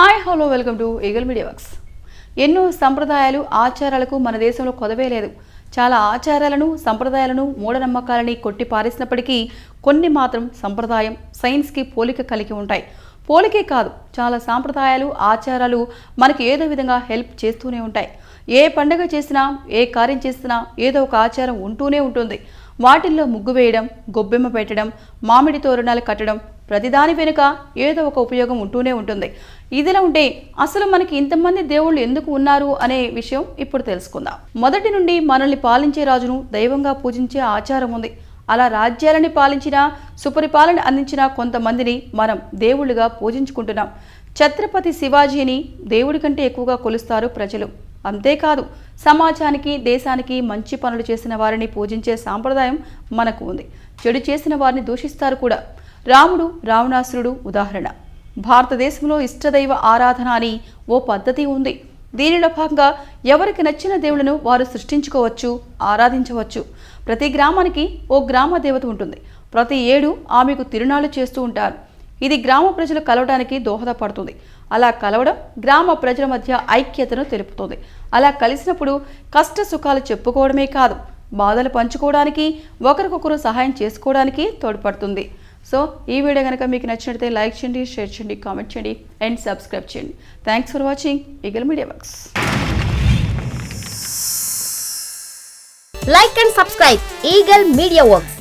Hi hello welcome to eagle media works. ఎన్నో సంప్రదాయాలు ఆచారాలకు మన దేశంలో కొదవే లేదు. చాలా ఆచారాలను సంప్రదాయాలను మూఢనమ్మకాలని కొట్టి పారేసినప్పటికీ కొన్ని మాత్రం సంప్రదాయం సైన్స్కి పోలిక కలిగి ఉంటాయి. పోలికే కాదు, చాలా సాంప్రదాయాలు ఆచారాలు మనకి ఏదో విధంగా హెల్ప్ చేస్తూనే ఉంటాయి. ఏ పండుగ చేసినా ఏ కార్యం చేసినా ఏదో ఒక ఆచారం ఉంటూనే ఉంటుంది. వాటిల్లో ముగ్గు వేయడం, గొబ్బెమ్మ పెట్టడం, మామిడి తోరణాలు కట్టడం, ప్రతిదాని వెనుక ఏదో ఒక ఉపయోగం ఉంటూనే ఉంటుంది. ఇదిలా ఉంటే అసలు మనకి ఇంతమంది దేవుళ్ళు ఎందుకు ఉన్నారు అనే విషయం ఇప్పుడు తెలుసుకుందాం. మొదటి నుండి మనల్ని పాలించే రాజును దైవంగా పూజించే ఆచారం ఉంది. అలా రాజ్యాలని పాలించిన, సుపరిపాలన అందించిన కొంతమందిని మనం దేవుళ్ళుగా పూజించుకుంటున్నాం. ఛత్రపతి శివాజీని దేవుడి కంటే ఎక్కువగా కొలుస్తారు ప్రజలు. అంతేకాదు, సమాజానికి దేశానికి మంచి పనులు చేసిన వారిని పూజించే సాంప్రదాయం మనకు ఉంది. చెడు చేసిన వారిని దూషిస్తారు కూడా. రాముడు, రావణాసురుడు ఉదాహరణ. భారతదేశంలో ఇష్టదైవ ఆరాధన అని ఓ పద్ధతి ఉంది. దీనిలో భాగంగా ఎవరికి నచ్చిన దేవుళ్లను వారు సృష్టించుకోవచ్చు, ఆరాధించవచ్చు. ప్రతి గ్రామానికి ఓ గ్రామ దేవత ఉంటుంది. ప్రతి ఏడు ఆమెకు తిరునాళ్లు చేస్తూ ఉంటారు. ఇది గ్రామ ప్రజలు కలవడానికి దోహదపడుతుంది. అలా కలవడం గ్రామ ప్రజల మధ్య ఐక్యతను తెలుపుతుంది. అలా కలిసినప్పుడు కష్ట సుఖాలు చెప్పుకోవడమే కాదు, బాధలు పంచుకోవడానికి, ఒకరికొకరు సహాయం చేసుకోవడానికి తోడ్పడుతుంది. సో ఈ వీడియో కనుక మీకు నచ్చినట్లయితే లైక్ చేయండి, షేర్ చేయండి, కామెంట్ చేయండి అండ్ సబ్స్క్రైబ్ చేయండి. Thanks for watching eagle media works. Like and subscribe Eagle Media Works.